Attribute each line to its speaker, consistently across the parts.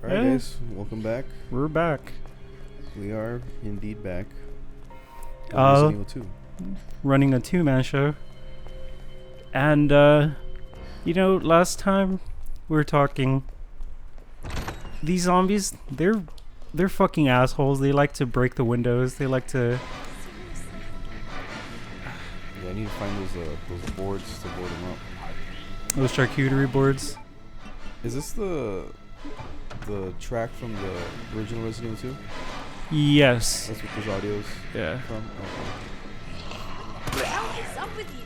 Speaker 1: Alright guys, welcome back.
Speaker 2: We're back.
Speaker 1: We are indeed back.
Speaker 2: Uh,
Speaker 1: Resident Evil 2.
Speaker 2: Running a two-man show. And, last time we were talking, these zombies, they're fucking assholes. They like to break the windows. They like to...
Speaker 1: Yeah, I need to find those boards to board them up.
Speaker 2: Those charcuterie boards.
Speaker 1: Is this the track from the original Resident Evil 2?
Speaker 2: Yes.
Speaker 1: That's what this audio is
Speaker 2: Yeah.
Speaker 1: from? Okay.
Speaker 3: What the hell is up with you?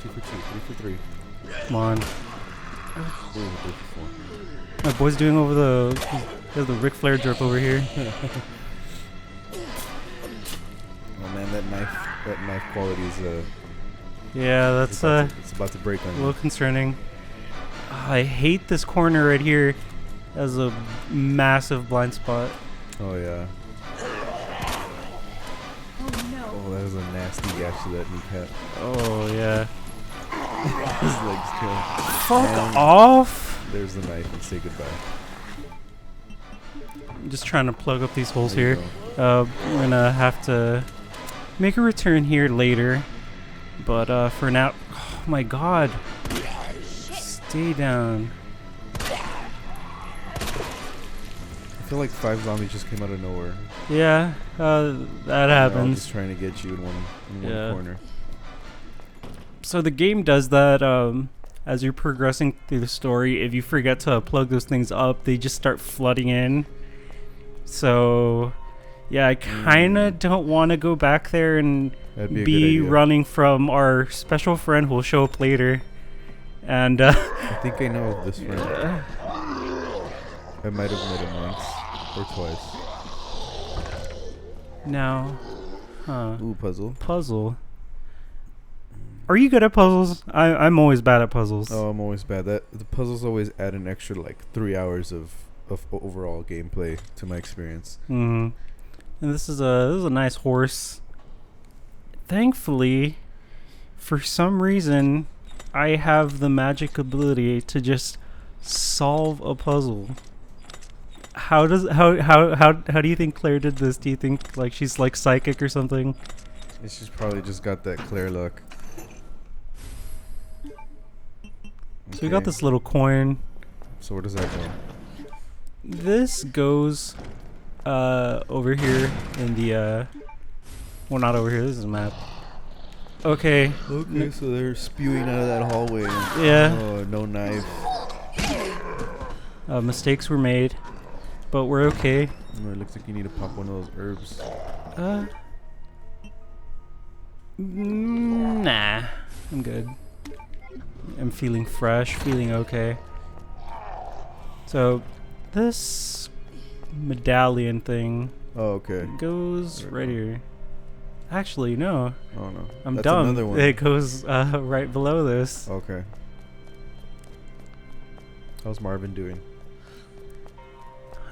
Speaker 1: 2 for 2, 3 for 3.
Speaker 2: Come on.
Speaker 1: 3 for 4.
Speaker 2: My boy's doing over the Ric Flair drip over here.
Speaker 1: Oh man, that knife quality is
Speaker 2: Yeah, that's
Speaker 1: it's about to break on
Speaker 2: a
Speaker 1: you.
Speaker 2: little concerning. I hate this corner right here. As a massive blind spot.
Speaker 1: Oh yeah.
Speaker 3: Oh no.
Speaker 1: Oh, that is a nasty gash to that kneecap.
Speaker 2: Oh yeah.
Speaker 1: His legs kill.
Speaker 2: Fuck
Speaker 1: And
Speaker 2: off!
Speaker 1: There's the knife and say goodbye.
Speaker 2: I'm just trying to plug up these holes
Speaker 1: There you
Speaker 2: here. We're gonna have to make a return here later. But for now, oh my god. Stay down.
Speaker 1: I feel like 5 zombies just came out of nowhere.
Speaker 2: Yeah, that
Speaker 1: They're all
Speaker 2: happens.
Speaker 1: just trying to get you in one
Speaker 2: Yeah.
Speaker 1: corner.
Speaker 2: So the game does that as you're progressing through the story. If you forget to plug those things up, they just start flooding in. So yeah, I kind of don't want to go back there and
Speaker 1: That'd be a good
Speaker 2: be
Speaker 1: idea.
Speaker 2: running from our special friend who will show up later. And
Speaker 1: I think I know this friend. I might have met him once or twice.
Speaker 2: now,
Speaker 1: Ooh, puzzle.
Speaker 2: puzzle. Are you good at puzzles? I'm always bad at puzzles.
Speaker 1: Oh, I'm always bad. The puzzles always add an extra like 3 hours of overall gameplay to my experience.
Speaker 2: Mm-hmm. And this is a nice horse. Thankfully, for some reason, I have the magic ability to just solve a puzzle. How do you think Claire did this? Do you think like she's like psychic or something?
Speaker 1: She's probably just got that Claire luck.
Speaker 2: So we got
Speaker 1: Okay,
Speaker 2: this little coin.
Speaker 1: So where does that go?
Speaker 2: This goes over here in the well, not over here. This is a map. Okay.
Speaker 1: Okay, so they're spewing out of that hallway.
Speaker 2: Yeah.
Speaker 1: Oh, no knife.
Speaker 2: Mistakes were made, but we're okay.
Speaker 1: Oh, it looks like you need to pop one of those herbs.
Speaker 2: Nah, I'm good. I'm feeling fresh, feeling okay. So, this medallion thing
Speaker 1: Oh, okay.
Speaker 2: goes
Speaker 1: Right
Speaker 2: right here. Actually, no,
Speaker 1: Oh no.
Speaker 2: I'm
Speaker 1: That's
Speaker 2: dumb.
Speaker 1: another one.
Speaker 2: It goes right below this.
Speaker 1: Okay. How's Marvin doing?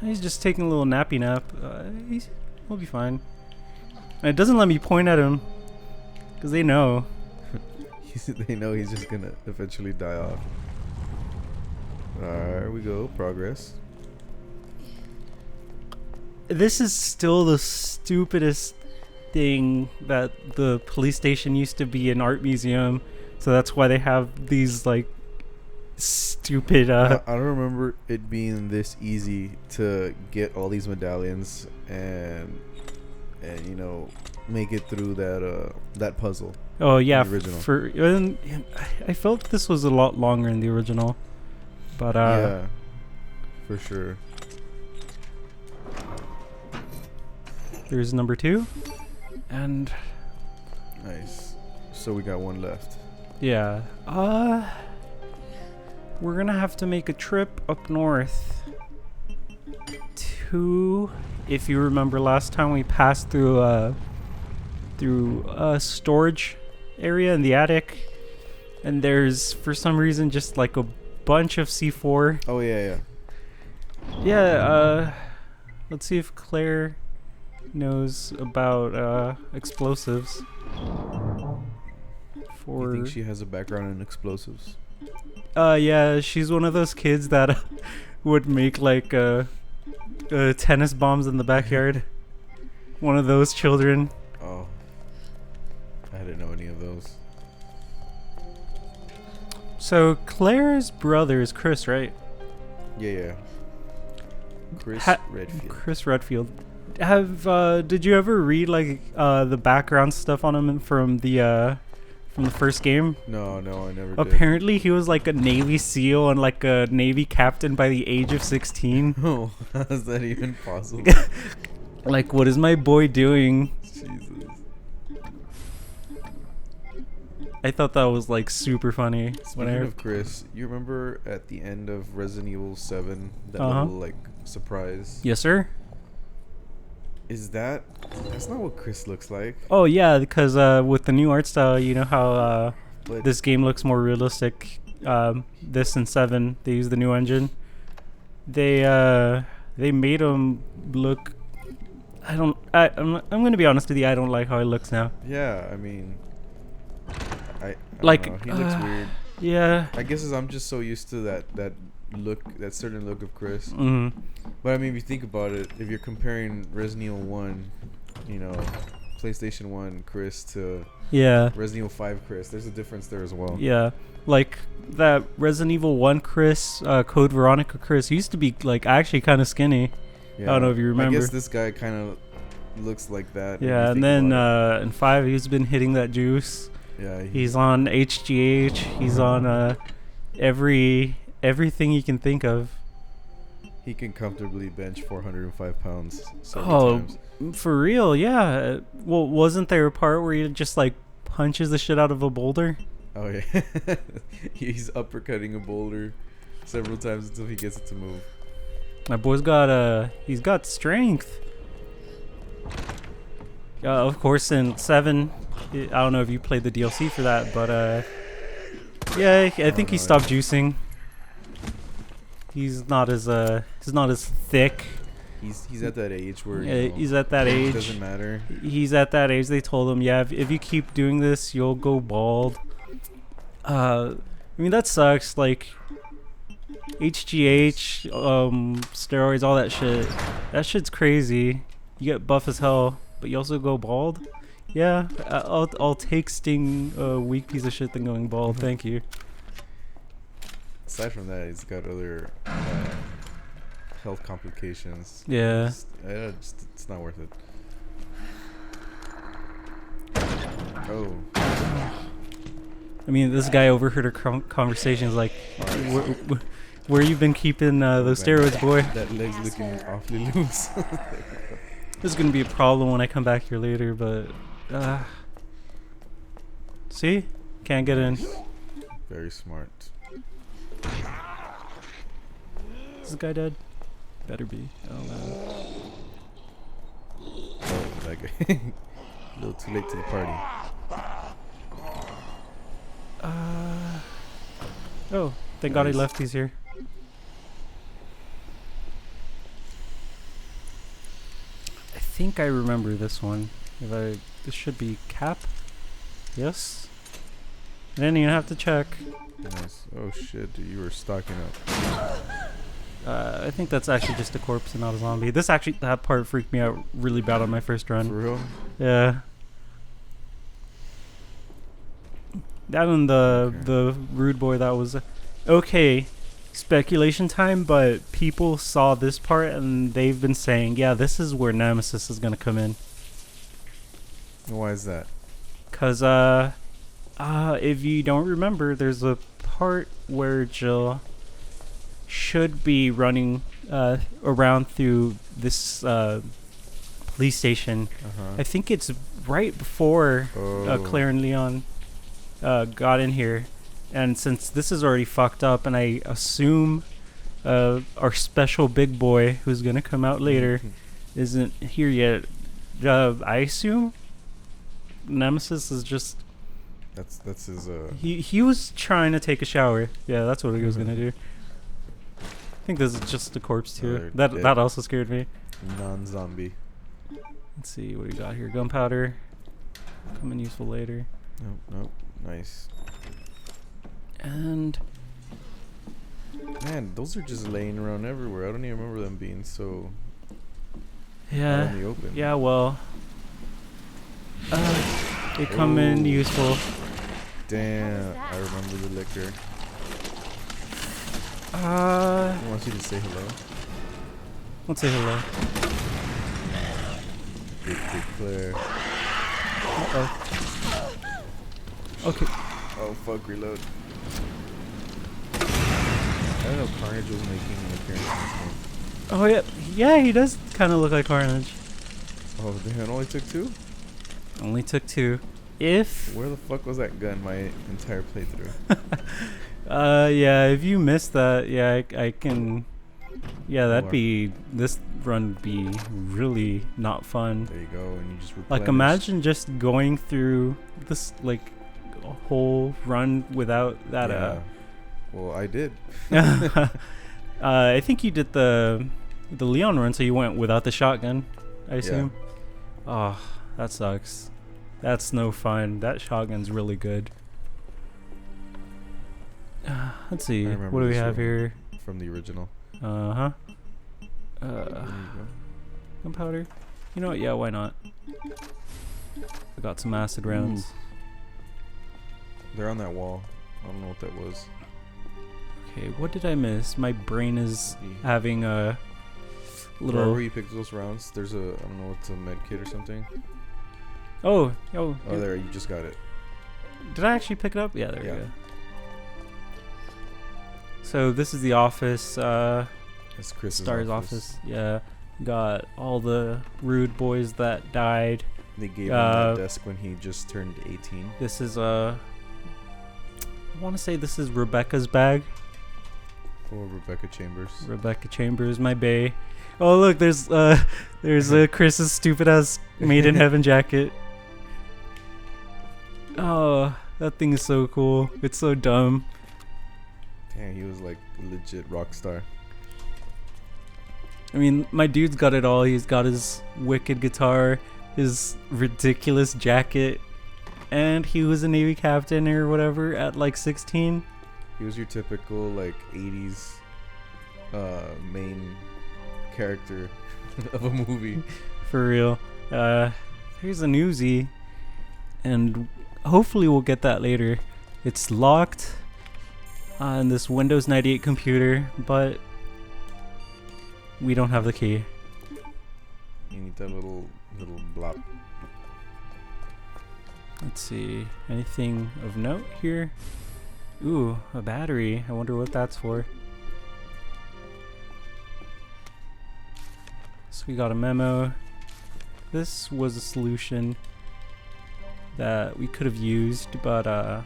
Speaker 2: He's just taking a little nappy nap. We'll be fine. And it doesn't let me point at him, because they know.
Speaker 1: They know he's just gonna eventually die off. There we go. Progress.
Speaker 2: This is still the stupidest thing that the police station used to be an art museum, so that's why they have these like stupid
Speaker 1: I don't remember it being this easy to get all these medallions and you know make it through that puzzle.
Speaker 2: oh yeah,
Speaker 1: the original.
Speaker 2: I felt this was a lot longer in the original, but
Speaker 1: Yeah, for sure.
Speaker 2: there's number 2, and
Speaker 1: Nice. So we got one left.
Speaker 2: yeah, we're gonna have to make a trip up north to, if you remember last time we passed through a storage area in the attic, and there's for some reason just like a bunch of C4.
Speaker 1: Oh yeah.
Speaker 2: Yeah, let's see if Claire knows about explosives.
Speaker 1: You think she has a background in explosives?
Speaker 2: Yeah, she's one of those kids that would make like tennis bombs in the backyard. One of those children.
Speaker 1: Oh, I didn't know any of those.
Speaker 2: So Claire's brother is Chris, right?
Speaker 1: Yeah. Chris Redfield.
Speaker 2: Chris Redfield. Did you ever read like the background stuff on him from the first game?
Speaker 1: No, I never did.
Speaker 2: Apparently he was like a Navy SEAL and like a Navy captain by the age of 16.
Speaker 1: Oh, how is that even possible?
Speaker 2: Like, what is my boy doing?
Speaker 1: Jesus.
Speaker 2: I thought that was like super funny.
Speaker 1: Speaking of Chris, you remember at the end of Resident Evil 7 that
Speaker 2: Uh-huh.
Speaker 1: little like surprise?
Speaker 2: Yes, sir.
Speaker 1: That's not what Chris looks like.
Speaker 2: Oh yeah, because with the new art style, you know how
Speaker 1: But
Speaker 2: this game looks more realistic. This and 7, they use the new engine. They made him look. I'm gonna be honest with you. I don't like how he looks now.
Speaker 1: yeah, I mean, I
Speaker 2: Like,
Speaker 1: don't know, he looks weird.
Speaker 2: Yeah.
Speaker 1: I guess I'm just so used to that look, that certain look of Chris.
Speaker 2: Mm.
Speaker 1: But I mean, if you think about it, if you're comparing Resident Evil 1, PlayStation 1 Chris to
Speaker 2: Yeah.
Speaker 1: Resident Evil 5 Chris, there's a difference there as well.
Speaker 2: Yeah. Like that Resident Evil 1 Chris, Code Veronica Chris used to be like actually kind of skinny. I don't know if you remember.
Speaker 1: I guess this guy kind of looks like that. if you
Speaker 2: Yeah, and
Speaker 1: think
Speaker 2: then
Speaker 1: about
Speaker 2: in 5 he's been hitting that juice.
Speaker 1: it. Yeah,
Speaker 2: He's on HGH. He's on everything you can think of.
Speaker 1: he can comfortably bench 405 pounds several
Speaker 2: Oh,
Speaker 1: times.
Speaker 2: for real? Yeah. Well, wasn't there a part where he just like punches the shit out of a boulder?
Speaker 1: Oh yeah, he's uppercutting a boulder several times until he gets it to move.
Speaker 2: My boy's got he's got strength. Of course, in 7, I don't know if you played the DLC for that, but yeah, I think he
Speaker 1: know,
Speaker 2: stopped juicing. He's not as thick.
Speaker 1: He's at that age where
Speaker 2: He's at that
Speaker 1: it
Speaker 2: age.
Speaker 1: doesn't matter.
Speaker 2: He's at that age. They told him, yeah, if you keep doing this, you'll go bald. I mean, that sucks. Like HGH, steroids, all that shit. That shit's crazy. You get buff as hell, but you also go bald. Yeah, I'll take staying a weak piece of shit than going bald. Thank you.
Speaker 1: Aside from that, he's got other health complications.
Speaker 2: Yeah.
Speaker 1: It's not worth it. Oh,
Speaker 2: I mean, this guy overheard our conversations like, where you been keeping those steroids, boy?
Speaker 1: that leg's looking awfully loose.
Speaker 2: This is gonna be a problem when I come back here later, but see, can't get in.
Speaker 1: Very smart.
Speaker 2: Is this guy dead? Better be. Oh man.
Speaker 1: Oh, that guy. A little too late to the party.
Speaker 2: Oh, thank God he
Speaker 1: Nice.
Speaker 2: left. He's here. I think I remember this one. This should be Cap. Yes. I didn't even have to check.
Speaker 1: Nice. Oh shit, dude, you were stocking up.
Speaker 2: I think that's actually just a corpse and not a zombie. That part freaked me out really bad on my first
Speaker 1: For
Speaker 2: run.
Speaker 1: real?
Speaker 2: Yeah. That and the rude boy, that was okay. Speculation time, but people saw this part and they've been saying, yeah, this is where Nemesis is gonna come in.
Speaker 1: Why is that?
Speaker 2: Cause if you don't remember, there's a part where Jill should be running around through this police station.
Speaker 1: Uh-huh.
Speaker 2: I think it's right before Claire and Leon got in here, and since this is already fucked up, and I assume our special big boy who's gonna come out later isn't here yet, I assume Nemesis is just
Speaker 1: That's his
Speaker 2: he was trying to take a shower. Yeah, that's what he was gonna do. I think this is just a corpse too.
Speaker 1: Another
Speaker 2: That
Speaker 1: dead-
Speaker 2: that also scared me.
Speaker 1: non-zombie.
Speaker 2: Let's see what we got here. Gunpowder, coming useful later.
Speaker 1: Nope. Nice.
Speaker 2: And
Speaker 1: Man, those are just laying around everywhere. I don't even remember them being so out
Speaker 2: Yeah.
Speaker 1: in the open.
Speaker 2: Yeah, well. They come in
Speaker 1: Ooh.
Speaker 2: useful.
Speaker 1: Damn, I remember the liquor. I want you to say hello.
Speaker 2: Let's say hello.
Speaker 1: Big Claire.
Speaker 2: Uh-oh. Okay.
Speaker 1: Oh fuck, reload. I don't know Carnage was making an appearance in this game.
Speaker 2: Oh, yeah. Yeah, he does kind of look like Carnage.
Speaker 1: Oh damn, it only took 2?
Speaker 2: Only took 2. If...
Speaker 1: Where the fuck was that gun my entire playthrough?
Speaker 2: yeah, if you missed that, yeah, I can... Yeah, that'd
Speaker 1: More.
Speaker 2: be... This run would be really not fun.
Speaker 1: There you go, and you just
Speaker 2: Like,
Speaker 1: replenish.
Speaker 2: imagine just going through this, like, whole run without that,
Speaker 1: Yeah. Well, I did.
Speaker 2: I think you did the Leon run, so you went without the shotgun, I assume. Oh, that sucks. That's no fun. That shotgun's really good. Let's see.
Speaker 1: I remember
Speaker 2: What do we
Speaker 1: this
Speaker 2: have
Speaker 1: one.
Speaker 2: here?
Speaker 1: From the original.
Speaker 2: Uh-huh.
Speaker 1: There you go.
Speaker 2: Gunpowder. You know what? Yeah, why not? I got some acid rounds.
Speaker 1: They're on that wall. I don't know what that was.
Speaker 2: Okay, what did I miss? My brain is
Speaker 1: Yeah.
Speaker 2: having a little...
Speaker 1: Wherever you picked those rounds, there's a, I don't know, it's a med kit or something.
Speaker 2: Oh,
Speaker 1: Oh, there, you just got it.
Speaker 2: Did I actually pick it up? Yeah, there
Speaker 1: Yeah.
Speaker 2: we go. So this is the office,
Speaker 1: That's Chris's
Speaker 2: Star's office. Yeah, got all the rude boys that died.
Speaker 1: They gave him that desk when he just turned 18.
Speaker 2: This is I want to say this is Rebecca's bag.
Speaker 1: Or Rebecca Chambers.
Speaker 2: Rebecca Chambers, my bae. Oh look, there's Chris's stupid ass Made in Heaven jacket. Oh, that thing is so cool. It's so dumb.
Speaker 1: Damn, he was like a legit rock star.
Speaker 2: I mean, my dude's got it all. He's got his wicked guitar, his ridiculous jacket, and he was a Navy captain or whatever at like 16.
Speaker 1: He was your typical like 80s main character of a movie.
Speaker 2: For real. Here's an Uzi, and hopefully we'll get that later. It's locked on this Windows 98 computer, but we don't have the key.
Speaker 1: You need that little block.
Speaker 2: Let's see. Anything of note here? Ooh, a battery. I wonder what that's for. So we got a memo. This was a solution that we could have used, but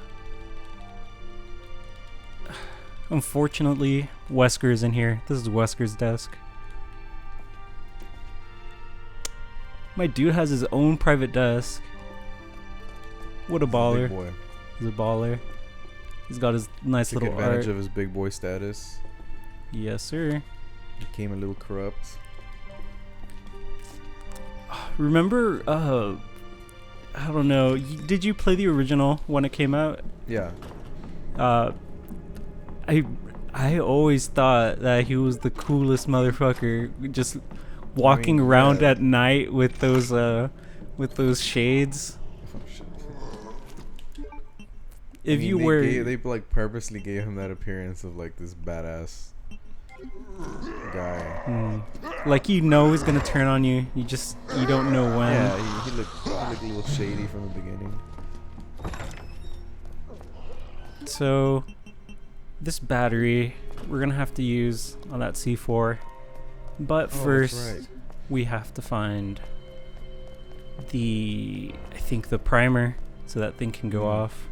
Speaker 2: unfortunately, Wesker's in here. This is Wesker's desk. My dude has his own private desk. What a baller.
Speaker 1: Big boy.
Speaker 2: He's a baller. He's got his nice
Speaker 1: Took
Speaker 2: little
Speaker 1: advantage
Speaker 2: art.
Speaker 1: of his big boy status.
Speaker 2: Yes, sir.
Speaker 1: Became a little corrupt.
Speaker 2: Remember, I don't know. Did you play the original when it came out?
Speaker 1: Yeah.
Speaker 2: I always thought that he was the coolest motherfucker, just walking
Speaker 1: mean,
Speaker 2: around
Speaker 1: yeah.
Speaker 2: at night with those shades.
Speaker 1: Oh, shit.
Speaker 2: If
Speaker 1: I mean,
Speaker 2: you
Speaker 1: they
Speaker 2: were,
Speaker 1: they like purposely gave him that appearance of like this badass guy.
Speaker 2: like you know he's gonna turn on you, you don't know when.
Speaker 1: Yeah, he looked a little shady from the beginning.
Speaker 2: So this battery we're gonna have to use on that C4, but
Speaker 1: Oh,
Speaker 2: first
Speaker 1: that's right.
Speaker 2: we have to find I think the primer so that thing can go off.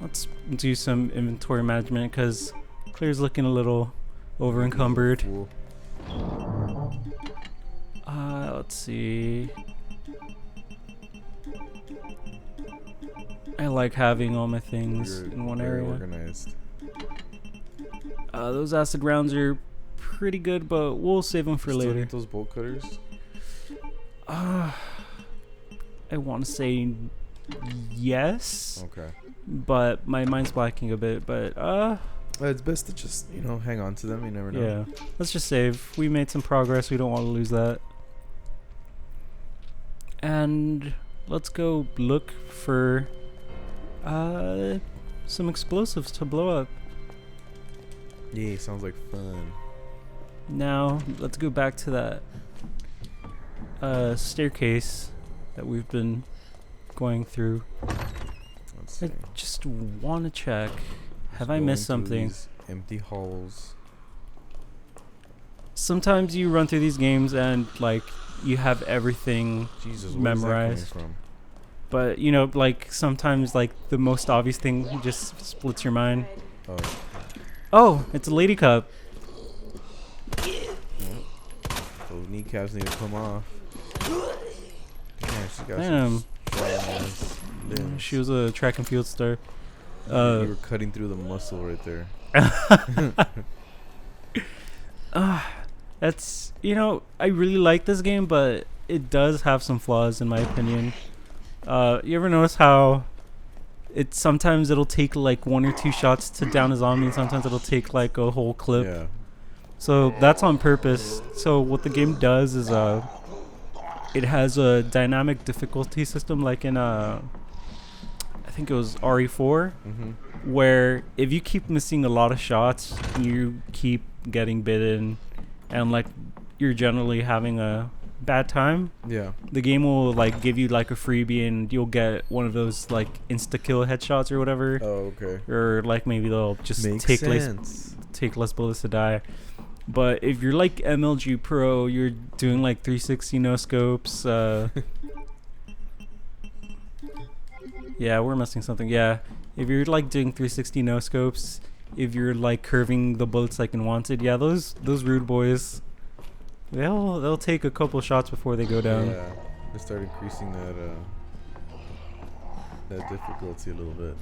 Speaker 2: Let's do some inventory management because Claire's looking a little over encumbered.
Speaker 1: Fool.
Speaker 2: Let's see. I like having all my things
Speaker 1: You're
Speaker 2: in one
Speaker 1: very
Speaker 2: area.
Speaker 1: organized.
Speaker 2: Those acid rounds are pretty good, but we'll save them for
Speaker 1: Still
Speaker 2: later.
Speaker 1: need those bolt cutters.
Speaker 2: I want to say yes,
Speaker 1: Okay.
Speaker 2: but my mind's blacking a bit. But
Speaker 1: It's best to just hang on to them. You never know.
Speaker 2: Yeah. Let's just save. We made some progress. We don't want to lose that. And let's go look for some explosives to blow up.
Speaker 1: Yeah, sounds like fun.
Speaker 2: Now, let's go back to that staircase that we've been going through.
Speaker 1: Let's see.
Speaker 2: I just want to check. Have I
Speaker 1: Going
Speaker 2: missed
Speaker 1: through
Speaker 2: something?
Speaker 1: these empty halls.
Speaker 2: Sometimes you run through these games and like you have everything
Speaker 1: Jesus,
Speaker 2: memorized.
Speaker 1: Where's
Speaker 2: But like sometimes like the most obvious thing just splits your mind.
Speaker 1: that coming from?
Speaker 2: Oh, it's a lady cup.
Speaker 1: Those kneecaps need to come off. Damn, she got
Speaker 2: Damn.
Speaker 1: some strong-ass limbs.
Speaker 2: She was a track and field star.
Speaker 1: You were cutting through the muscle right there.
Speaker 2: That's I really like this game, but it does have some flaws in my opinion. You ever notice how sometimes it'll take like 1 or 2 shots to down a zombie, and sometimes it'll take like a whole clip.
Speaker 1: Yeah.
Speaker 2: So that's on purpose. So what the game does is it has a dynamic difficulty system like in I think it was RE4,
Speaker 1: Mm-hmm.
Speaker 2: where if you keep missing a lot of shots, you keep getting bitten, and like you're generally having a bad time.
Speaker 1: Yeah.
Speaker 2: The game will like give you like a freebie, and you'll get one of those like insta kill headshots or whatever,
Speaker 1: Oh, okay.
Speaker 2: or like maybe they'll just
Speaker 1: Makes
Speaker 2: take
Speaker 1: sense.
Speaker 2: less bullets to die. But if you're like MLG Pro, you're doing like 360 no scopes. Yeah, we're missing something. Yeah, if you're like doing 360 no scopes, if you're like curving the bullets like in Wanted, yeah, those rude boys, they'll take a couple shots before they go down.
Speaker 1: Yeah. They start increasing that difficulty a little bit.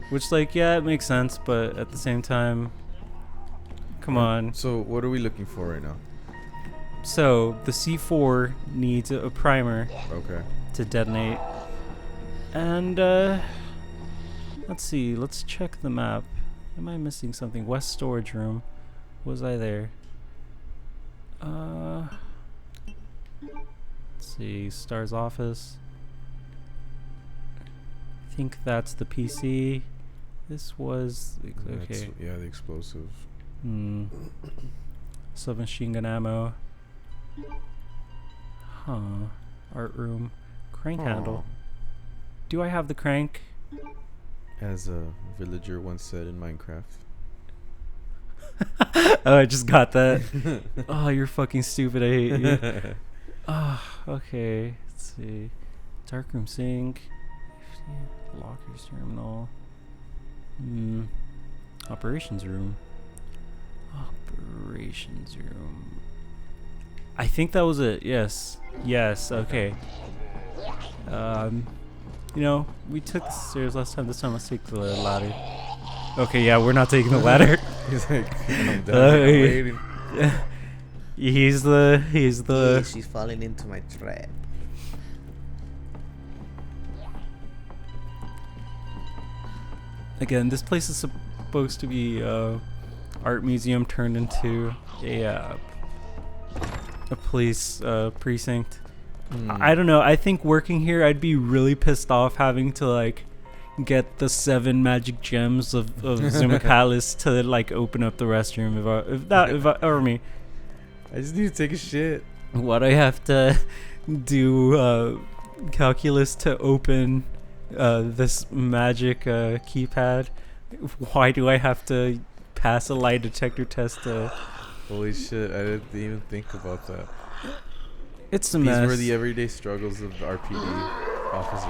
Speaker 2: Which like yeah, it makes sense, but at the same time, come on.
Speaker 1: So what are we looking for right now?
Speaker 2: So the C4 needs a primer
Speaker 1: Okay.
Speaker 2: to detonate. And let's see, let's check the map. Am I missing something? West storage room. Was I there? Let's see, Star's office. I think that's the PC. This was okay.
Speaker 1: Yeah, the explosive.
Speaker 2: Submachine gun ammo. Huh. Art room. Crank handle. Do I have the crank?
Speaker 1: As a villager once said in Minecraft.
Speaker 2: Oh, I just got that. Oh, you're fucking stupid. I hate you. Okay. Let's see. Darkroom sink. Lockers terminal. Operations room. Operations room. I think that was it. Yes. Yes. Okay. We took the stairs last time. This time, let's take the ladder. Okay, yeah, we're not taking the ladder.
Speaker 1: He's like, I'm done. I'm waiting.
Speaker 2: He's the.
Speaker 4: Yeah, she's falling into my trap.
Speaker 2: Again, this place is supposed to be art museum turned into a police precinct. I don't know. I think working here, I'd be really pissed off having to like get the 7 magic gems of Zuma Palace to like open up the restroom. If I or me,
Speaker 1: I just need to take a shit.
Speaker 2: what I have to do calculus to open this magic keypad. Why do I have to pass a lie detector test?
Speaker 1: Holy shit! I didn't even think about that.
Speaker 2: It's a
Speaker 1: These
Speaker 2: mess.
Speaker 1: were the everyday struggles of RPD officers.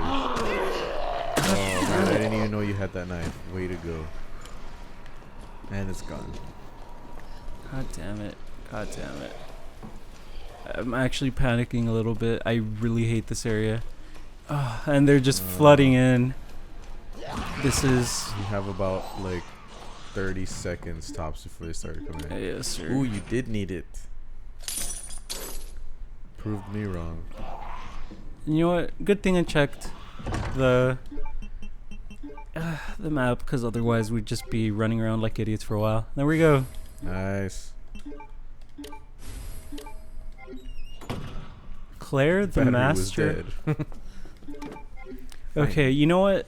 Speaker 1: Oh man, I didn't even know you had that knife. Way to go. And it's gone.
Speaker 2: God damn it. God damn it. I'm actually panicking a little bit. I really hate this area. And they're just flooding in. This is...
Speaker 1: You have about like 30 seconds tops before they started coming in.
Speaker 2: Yes, sir.
Speaker 1: Ooh, you did need it. Proved me wrong.
Speaker 2: You know what? Good thing I checked the the map, because otherwise we'd just be running around like idiots for a while. There we go.
Speaker 1: Nice.
Speaker 2: Claire the
Speaker 1: Battery was
Speaker 2: Master.
Speaker 1: dead.
Speaker 2: Okay, you know what?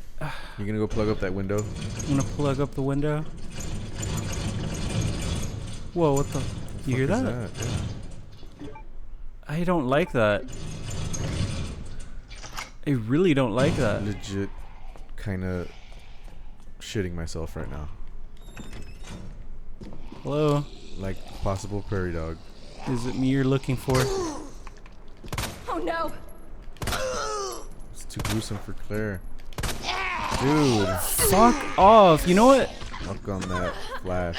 Speaker 1: You gonna go plug up that window?
Speaker 2: I'm gonna plug up the window. Whoa, what the? You hear
Speaker 1: Fuck is
Speaker 2: that?
Speaker 1: Yeah.
Speaker 2: I don't like that. I really don't like that.
Speaker 1: Legit, kind of shitting myself right now.
Speaker 2: Hello?
Speaker 1: Like possible prairie dog.
Speaker 2: Is it me you're looking for?
Speaker 3: Oh no.
Speaker 1: It's too gruesome for Claire. Dude,
Speaker 2: Fuck off. You know what?
Speaker 1: fuck on that flash.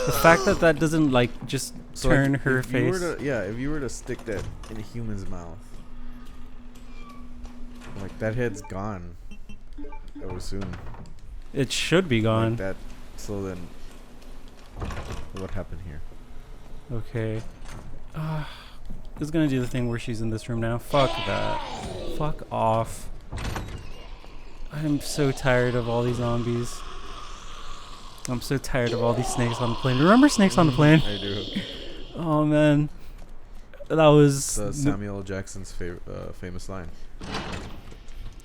Speaker 2: The fact that that doesn't like just
Speaker 1: So, like,
Speaker 2: turn her
Speaker 1: if you
Speaker 2: face.
Speaker 1: were to, yeah, if you were to stick that in a human's mouth, like that head's gone. I would assume.
Speaker 2: It should be gone.
Speaker 1: Like that. So then, what happened here?
Speaker 2: Okay. Is gonna do the thing where she's in this room now. Fuck that. Fuck off. I'm so tired of all these zombies. I'm so tired of all these snakes on the plane. Remember Snakes on the Plane?
Speaker 1: I do.
Speaker 2: Oh man. That was
Speaker 1: Samuel L. Jackson's famous line.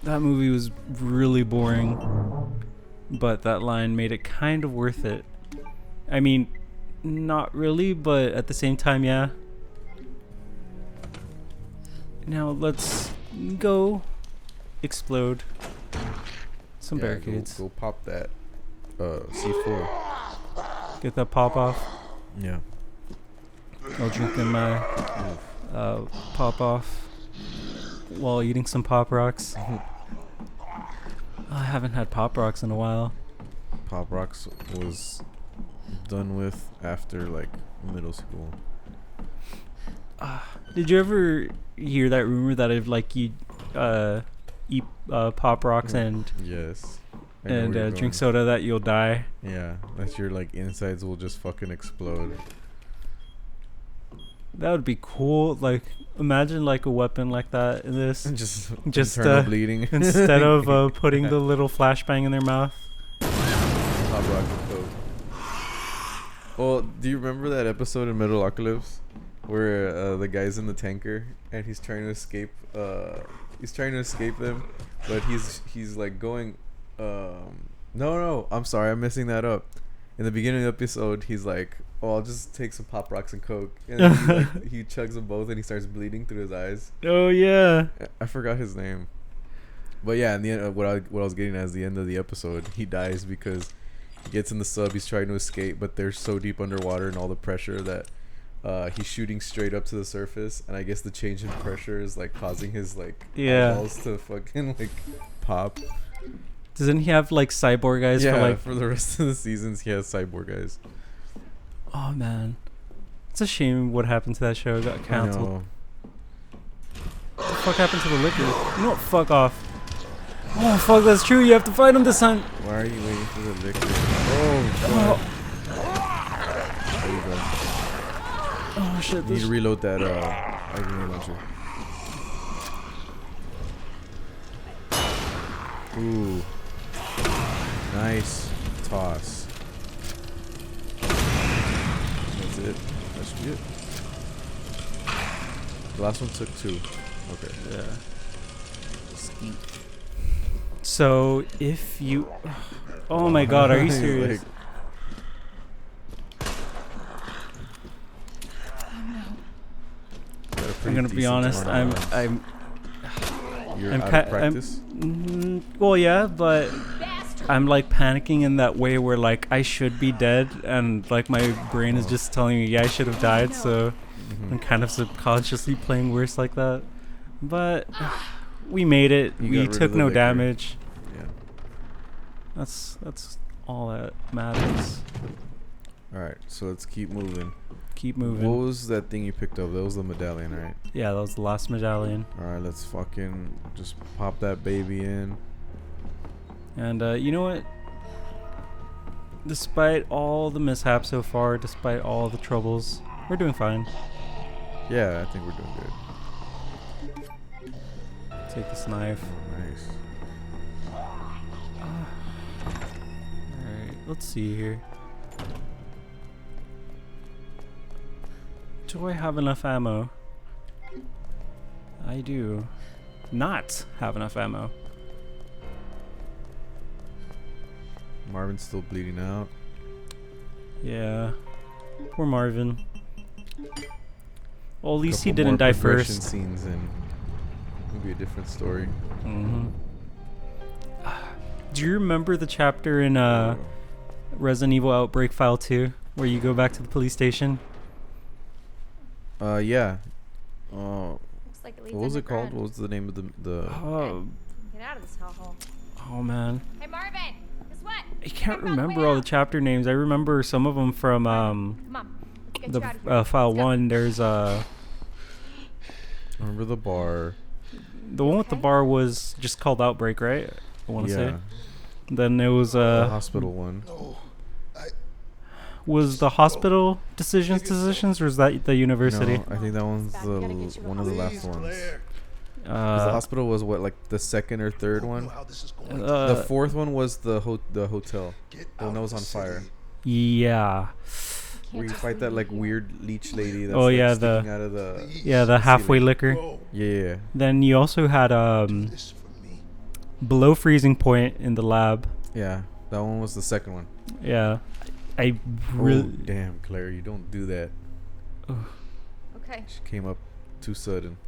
Speaker 2: that movie was really boring. But that line made it kind of worth it. I mean, not really, but at the same time, yeah. Now let's go explode some
Speaker 1: Yeah,
Speaker 2: barricades.
Speaker 1: Go pop that C4.
Speaker 2: Get that pop off.
Speaker 1: Yeah.
Speaker 2: I'll drink in my pop off while eating some Pop Rocks. I haven't had Pop Rocks in a while.
Speaker 1: Pop Rocks was done with after like middle school.
Speaker 2: Did you ever hear that rumor that if like you eat Pop Rocks and
Speaker 1: Yes. I know where you're
Speaker 2: drink
Speaker 1: going.
Speaker 2: soda that you'll die?
Speaker 1: Yeah, that your like insides will just fucking explode.
Speaker 2: That would be cool. Like, imagine like a weapon like that in this
Speaker 1: Just internal bleeding
Speaker 2: instead of putting the little flashbang in their mouth.
Speaker 1: Pop Rock and Coke. Well, do you remember that episode in Metalocalypse where the guy's in the tanker and he's trying to escape? He's trying to escape them, but he's like going. No, I'm sorry, I'm messing that up. In the beginning of the episode, he's like, "Oh, I'll just take some Pop Rocks and Coke," and then he chugs them both, and he starts bleeding through his eyes.
Speaker 2: Oh yeah.
Speaker 1: I forgot his name, but yeah, in the end, what I was getting at is the end of the episode, he dies because he gets in the sub, he's trying to escape, but they're so deep underwater and all the pressure that he's shooting straight up to the surface, and I guess the change in pressure is like causing his like eyeballs to fucking like pop.
Speaker 2: Doesn't he have like cyborg eyes
Speaker 1: Yeah,
Speaker 2: for like?
Speaker 1: for the rest of the seasons, he has cyborg eyes.
Speaker 2: Oh man, it's a shame what happened to that show. It got canceled. What the fuck happened to the liquor? You know what? Fuck off. Oh fuck, that's true. You have to fight him this time.
Speaker 1: Why are you waiting for the liquor? Oh, there you go.
Speaker 2: Oh shit.
Speaker 1: You need
Speaker 2: This
Speaker 1: to reload that grenade launcher. Ooh. Nice toss. That's it. That should be it. The last one took 2. Okay.
Speaker 2: yeah. So if you, oh my god, are you
Speaker 1: He's
Speaker 2: serious?
Speaker 1: like- Got a
Speaker 2: I'm
Speaker 1: pretty
Speaker 2: gonna be
Speaker 1: decent
Speaker 2: honest.
Speaker 1: tornado. You're
Speaker 2: I'm
Speaker 1: out of practice.
Speaker 2: well, yeah, but
Speaker 3: Bastard.
Speaker 2: I'm like panicking in that way where like I should be dead, and like my brain is just telling me, yeah, I should have died. So I'm kind of subconsciously playing worse like that. But we made it.
Speaker 1: You
Speaker 2: We
Speaker 1: got rid
Speaker 2: took
Speaker 1: of the
Speaker 2: no
Speaker 1: liquor.
Speaker 2: damage.
Speaker 1: Yeah.
Speaker 2: That's all that matters.
Speaker 1: All right. So let's keep moving.
Speaker 2: Keep
Speaker 1: What
Speaker 2: moving.
Speaker 1: was that thing you picked up? That was the medallion, right?
Speaker 2: Yeah, that was the last medallion.
Speaker 1: All right. Let's fucking just pop that baby in.
Speaker 2: And you know what? Despite all the mishaps so far, despite all the troubles, we're doing fine.
Speaker 1: Yeah, I think we're doing good.
Speaker 2: Take this knife.
Speaker 1: Nice.
Speaker 2: Alright, let's see here. Do I have enough ammo? I do not have enough ammo.
Speaker 1: Marvin's still bleeding out.
Speaker 2: Yeah. Poor Marvin. Well, at least he
Speaker 1: Couple
Speaker 2: didn't
Speaker 1: more
Speaker 2: die
Speaker 1: progression
Speaker 2: first.
Speaker 1: scenes and maybe a different story.
Speaker 2: Mm-hmm. Do you remember the chapter in Resident Evil Outbreak File 2 where you go back to the police station?
Speaker 1: Yeah.
Speaker 3: Looks like it leads
Speaker 1: What was it called?
Speaker 3: underground.
Speaker 1: What was the name of the?
Speaker 2: Oh,
Speaker 3: Get out of this hellhole.
Speaker 2: oh man.
Speaker 3: Hey, Marvin! Guess what?
Speaker 2: I can't
Speaker 3: Check out the
Speaker 2: remember
Speaker 3: way
Speaker 2: all the
Speaker 3: out.
Speaker 2: chapter names. I remember some of them from
Speaker 3: Come on. Let's get
Speaker 2: the
Speaker 3: you out of here.
Speaker 2: File
Speaker 3: Let's go.
Speaker 2: 1. There's
Speaker 1: Remember the bar?
Speaker 2: the one with the
Speaker 3: Okay.
Speaker 2: bar was just called Outbreak, right? I want to
Speaker 1: Yeah.
Speaker 2: say. Then it was
Speaker 1: The hospital one.
Speaker 2: was the hospital decisions or was that the university?
Speaker 1: No, I think that one's
Speaker 3: Back, we gotta get you
Speaker 1: one of the last
Speaker 3: hospital.
Speaker 1: ones. 'Cause the hospital was what, like the second or third one? The fourth one was the hotel. The one that was on fire.
Speaker 2: Yeah.
Speaker 3: Can't
Speaker 1: Where you
Speaker 3: just
Speaker 1: fight that
Speaker 3: leave
Speaker 1: like
Speaker 3: me.
Speaker 1: weird leech lady that's
Speaker 2: Oh,
Speaker 1: like,
Speaker 2: yeah,
Speaker 1: sticking
Speaker 2: the-
Speaker 1: out of the
Speaker 2: Yeah, the halfway
Speaker 1: ceiling.
Speaker 2: liquor.
Speaker 1: Yeah.
Speaker 2: Then you also had below freezing point in the lab.
Speaker 1: Yeah. That one was the second one.
Speaker 2: Yeah. I
Speaker 1: Oh,
Speaker 2: really
Speaker 1: damn, Claire, you don't do that.
Speaker 3: Okay.
Speaker 1: She came up too sudden.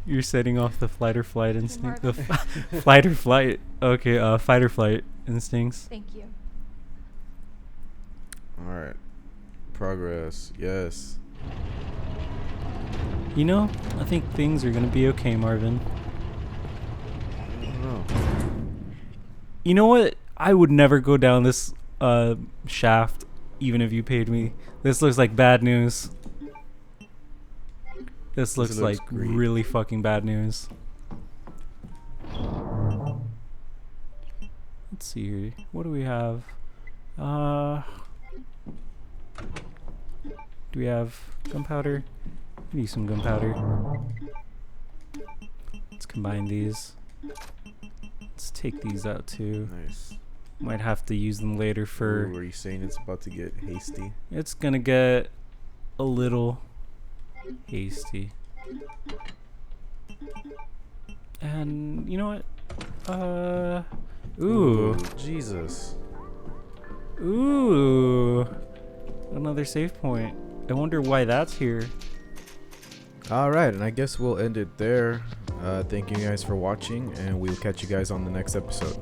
Speaker 2: You're setting off the flight or flight instinct. The
Speaker 3: Marvin.
Speaker 2: flight or flight. Okay, fight or flight instincts.
Speaker 3: Thank you.
Speaker 1: All right. Progress. Yes.
Speaker 2: You know, I think things are gonna be okay, Marvin.
Speaker 1: I don't know.
Speaker 2: You know what? I would never go down this shaft, even if you paid me. This looks like bad news. This looks
Speaker 1: looks
Speaker 2: like
Speaker 1: great.
Speaker 2: really fucking bad news. Let's see here. What do we have? Do we have gunpowder? We need some gunpowder. Let's combine these. Let's take these out too.
Speaker 1: Nice.
Speaker 2: Might have to use them later for.
Speaker 1: Ooh, were you saying it's about to get hasty?
Speaker 2: It's gonna get a little hasty. And you know what? Ooh.
Speaker 1: Jesus.
Speaker 2: Ooh. Another save point. I wonder why that's here.
Speaker 1: All right, and I guess we'll end it there. Thank you guys for watching, and we'll catch you guys on the next episode.